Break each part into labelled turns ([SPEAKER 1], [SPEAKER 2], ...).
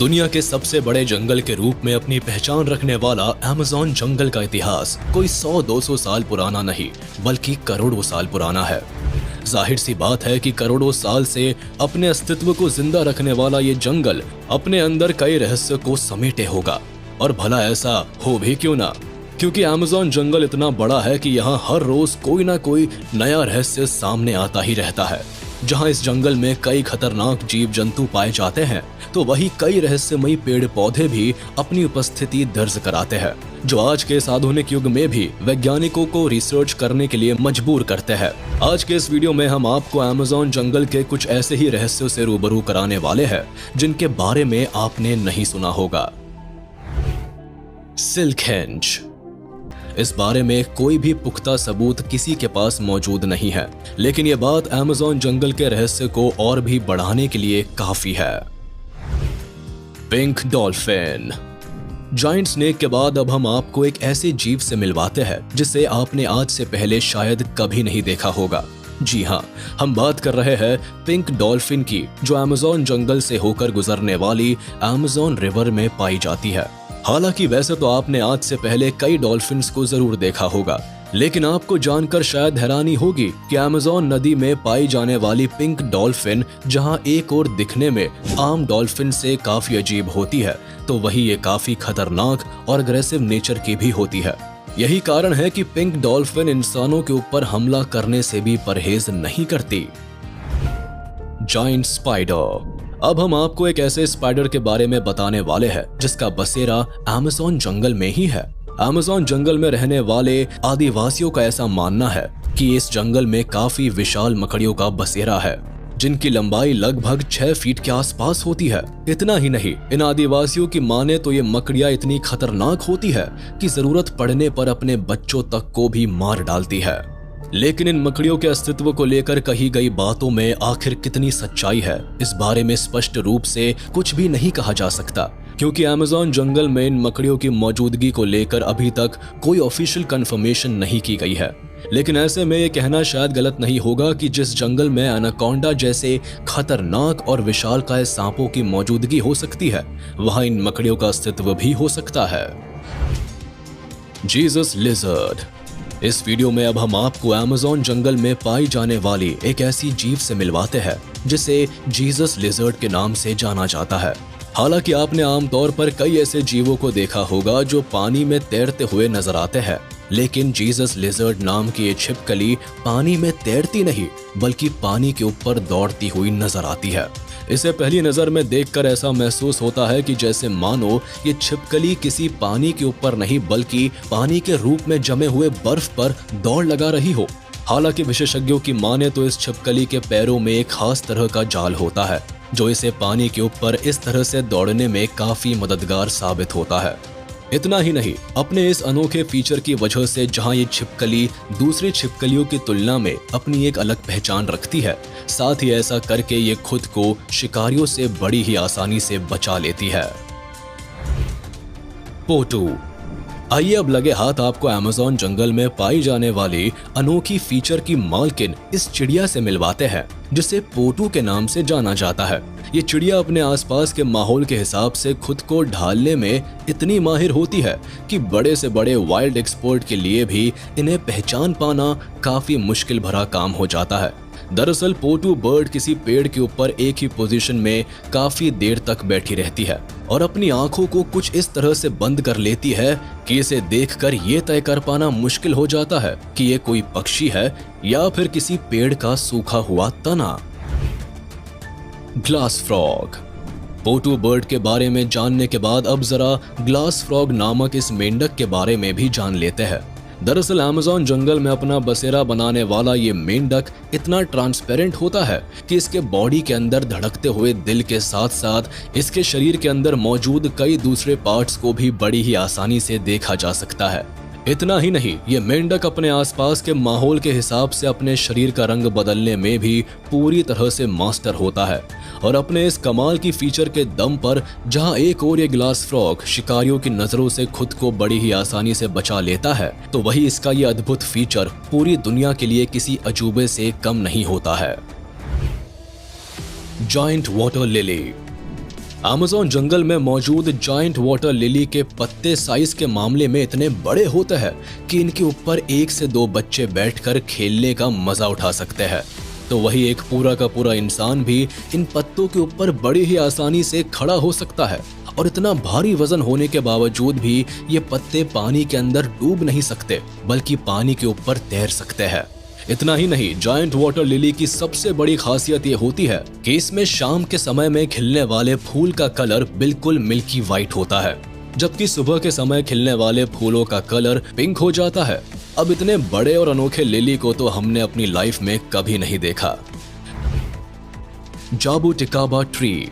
[SPEAKER 1] दुनिया के सबसे बड़े जंगल के रूप में अपनी पहचान रखने वाला अमेज़न जंगल का इतिहास कोई 100-200 साल पुराना नहीं बल्कि करोड़ों साल पुराना है। जाहिर सी बात है कि करोड़ों साल से अपने अस्तित्व को जिंदा रखने वाला ये जंगल अपने अंदर कई रहस्य को समेटे होगा। और भला ऐसा हो भी क्यों ना, क्योंकि अमेज़न जंगल इतना बड़ा है कि यहाँ हर रोज कोई ना कोई नया रहस्य सामने आता ही रहता है। जहाँ इस जंगल में कई खतरनाक जीव जंतु पाए जाते हैं, तो वही कई रहस्यमयी पेड़ पौधे भी अपनी उपस्थिति दर्ज कराते हैं, जो आज के इस आधुनिक युग में भी वैज्ञानिकों को रिसर्च करने के लिए मजबूर करते हैं। आज के इस वीडियो में हम आपको अमेज़न जंगल के कुछ ऐसे ही रहस्यों से रूबरू कराने वाले हैं जिनके बारे में आपने नहीं सुना होगा। सिल्कहेंज। इस बारे में कोई भी पुख्ता सबूत किसी के पास मौजूद नहीं है, लेकिन यह बात अमेज़न जंगल के रहस्य को और भी बढ़ाने के लिए काफी है। Pink dolphin. जायंट स्नेक के बाद अब हम आपको एक ऐसे जीव से मिलवाते हैं जिसे आपने आज से पहले शायद कभी नहीं देखा होगा। जी हाँ, हम बात कर रहे हैं पिंक डॉल्फिन की, जो अमेज़न जंगल से होकर गुजरने वाली अमेज़न रिवर में पाई जाती है। हालांकि वैसे तो आपने आज से पहले कई डॉल्फिन्स को जरूर देखा होगा, लेकिन आपको जानकर शायद हैरानी होगी कि अमेज़न नदी में पाई जाने वाली पिंक डॉल्फिन जहां एक और दिखने में आम डॉल्फिन से काफी अजीब होती है, तो वही ये काफी खतरनाक और अग्रेसिव नेचर की भी होती है। यही कारण है कि पिंक डॉल्फिन इंसानों के ऊपर हमला करने से भी परहेज नहीं करती। Giant spider. अब हम आपको एक ऐसे स्पाइडर के बारे में बताने वाले हैं जिसका बसेरा अमेज़न जंगल में ही है। अमेज़न जंगल में रहने वाले आदिवासियों का ऐसा मानना है कि इस जंगल में काफी विशाल मकड़ियों का बसेरा है, जिनकी लंबाई लगभग 6 फीट के आसपास होती है। इतना ही नहीं, इन आदिवासियों की माने तो ये मकड़ियां इतनी खतरनाक होती है कि जरूरत पड़ने पर अपने बच्चों तक को भी मार डालती है। लेकिन इन मकड़ियों के अस्तित्व को लेकर कही गई बातों में आखिर कितनी सच्चाई है, इस बारे में स्पष्ट रूप से कुछ भी नहीं कहा जा सकता, क्योंकि अमेज़न जंगल में इन मकड़ियों की मौजूदगी को लेकर अभी तक कोई ऑफिशियल कंफर्मेशन नहीं की गई है। लेकिन ऐसे में ये कहना शायद गलत नहीं होगा कि जिस जंगल में एनाकोंडा जैसे खतरनाक और विशालकाय सांपों की मौजूदगी हो सकती है, वहां इन मकड़ियों का अस्तित्व भी हो सकता है। Jesus lizard. इस वीडियो में अब हम आपको अमेज़न जंगल में पाई जाने वाली एक ऐसी जीव से मिलवाते हैं जिसे जीसस लिजर्ड के नाम से जाना जाता है। हालांकि आपने आमतौर पर कई ऐसे जीवों को देखा होगा जो पानी में तैरते हुए नजर आते हैं, लेकिन जीसस लिजर्ड नाम की ये छिपकली पानी में तैरती नहीं बल्कि पानी के ऊपर दौड़ती हुई नजर आती है। इसे पहली नजर में देखकर ऐसा महसूस होता है कि जैसे मानो ये छिपकली किसी पानी के ऊपर नहीं बल्कि पानी के रूप में जमे हुए बर्फ पर दौड़ लगा रही हो। हालांकि विशेषज्ञों की माने तो इस छिपकली के पैरों में एक खास तरह का जाल होता है, जो इसे पानी के ऊपर इस तरह से दौड़ने में काफी मददगार साबित होता है। इतना ही नहीं, अपने इस अनोखे फीचर की वजह से जहां ये छिपकली दूसरी छिपकलियों की तुलना में अपनी एक अलग पहचान रखती है, साथ ही ऐसा करके ये खुद को शिकारियों से बड़ी ही आसानी से बचा लेती है। पोटू। आइए अब लगे हाथ आपको अमेज़न जंगल में पाई जाने वाली अनोखी फीचर की मालकिन इस चिड़िया से मिलवाते हैं जिसे पोटू के नाम से जाना जाता है। ये चिड़िया अपने आसपास के माहौल के हिसाब से खुद को ढालने में इतनी माहिर होती है कि बड़े से बड़े वाइल्ड एक्सपर्ट के लिए भी इन्हें पहचान पाना काफी मुश्किल भरा काम हो जाता है। दरअसल पोटू बर्ड किसी पेड़ के ऊपर एक ही पोजीशन में काफी देर तक बैठी रहती है और अपनी आंखों को कुछ इस तरह से बंद कर लेती है कि इसे देखकर ये तय कर पाना मुश्किल हो जाता है कि ये कोई पक्षी है या फिर किसी पेड़ का सूखा हुआ तना। Glass frog. पोटू बर्ड के बारे में जानने के बाद अब जरा ग्लास फ्रॉग नामक इस मेंढक के बारे में भी जान लेते हैं। दरअसल अमेज़न जंगल में अपना बसेरा बनाने वाला ये मेंढक इतना ट्रांसपेरेंट होता है कि इसके बॉडी के अंदर धड़कते हुए दिल के साथ साथ इसके शरीर के अंदर मौजूद कई दूसरे पार्ट्स को भी बड़ी ही आसानी से देखा जा सकता है। इतना ही नहीं, ये मेंढक अपने आसपास के माहौल के हिसाब से अपने शरीर का रंग बदलने में भी पूरी तरह से मास्टर होता है और अपने इस कमाल की फीचर के दम पर जहां एक और ये ग्लास फ्रॉग शिकारियों की नजरों से खुद को बड़ी ही आसानी से बचा लेता है, तो वही इसका ये अद्भुत फीचर पूरी दुनिया के लिए किसी अजूबे से कम नहीं होता है। Giant water lily. अमेज़न जंगल में मौजूद जायंट वाटर लिली के पत्ते साइज के मामले में इतने बड़े होते हैं कि इनके ऊपर 1 से 2 बच्चे बैठकर खेलने का मजा उठा सकते हैं। तो वही एक पूरा का पूरा इंसान भी इन पत्तों के ऊपर बड़ी ही आसानी से खड़ा हो सकता है और इतना भारी वजन होने के बावजूद भी ये पत्ते पानी के अंदर डूब नहीं सकते बल्कि पानी के ऊपर तैर सकते हैं। इतना ही नहीं, जायंट वाटर लिली की सबसे बड़ी खासियत ये होती है कि इसमें शाम के समय में खिलने वाले फूल का कलर बिल्कुल मिल्की वाइट होता है, जबकि सुबह के समय खिलने वाले फूलों का कलर पिंक हो जाता है। अब इतने बड़े और अनोखे लिली को तो हमने अपनी लाइफ में कभी नहीं देखा। जाबुटिकाबा ट्री।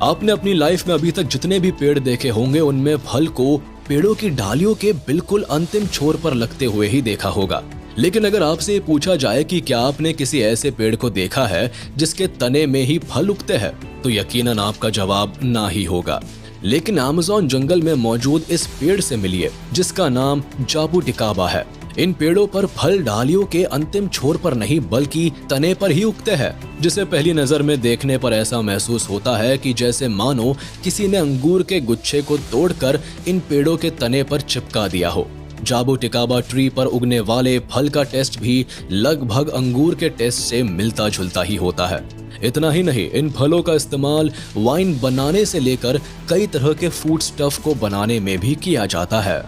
[SPEAKER 1] आपने अपनी लाइफ में अभी तक जितने भी पेड़ देखे होंगे उनमें फल को पेड़ों की डालियों के बिल्कुल अंतिम छोर पर लगते हुए ही देखा होगा। लेकिन अगर आपसे पूछा जाए कि क्या आपने किसी ऐसे पेड़ को देखा है जिसके तने में ही फल उगते हैं, तो यकीनन आपका जवाब ना ही होगा। लेकिन अमेज़न जंगल में मौजूद इस पेड़ से मिलिए जिसका नाम जाबुटिकाबा है। इन पेड़ों पर फल डालियों के अंतिम छोर पर नहीं बल्कि तने पर ही उगते हैं, जिसे पहली नजर में देखने पर ऐसा महसूस होता है कि जैसे मानो किसी ने अंगूर के गुच्छे को तोड़कर इन पेड़ों के तने पर चिपका दिया हो। जाबुटिकाबा ट्री पर उगने वाले फल का टेस्ट भी लगभग अंगूर के टेस्ट से मिलता जुलता ही होता है। इतना ही नहीं, इन फलों का इस्तेमाल वाइन बनाने से लेकर कई तरह के फूड स्टफ को बनाने में भी किया जाता है।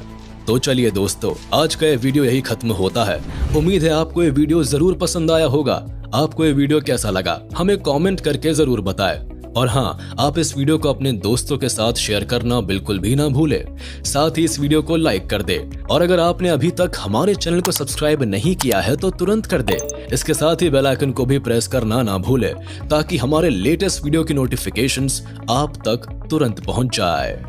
[SPEAKER 1] तो चलिए दोस्तों, आज का ये वीडियो यही खत्म होता है। उम्मीद है आपको ये वीडियो जरूर पसंद आया होगा। आपको ये वीडियो कैसा लगा हमें कमेंट करके जरूर बताएं। और हाँ, आप इस वीडियो को अपने दोस्तों के साथ शेयर करना बिल्कुल भी ना भूलें। साथ ही इस वीडियो को लाइक कर दें और अगर आपने अभी तक हमारे चैनल को सब्सक्राइब नहीं किया है तो तुरंत कर दें। इसके साथ ही बेल आइकन को भी प्रेस करना ना भूलें ताकि हमारे लेटेस्ट वीडियो की नोटिफिकेशंस आप तक तुरंत पहुंच जाए।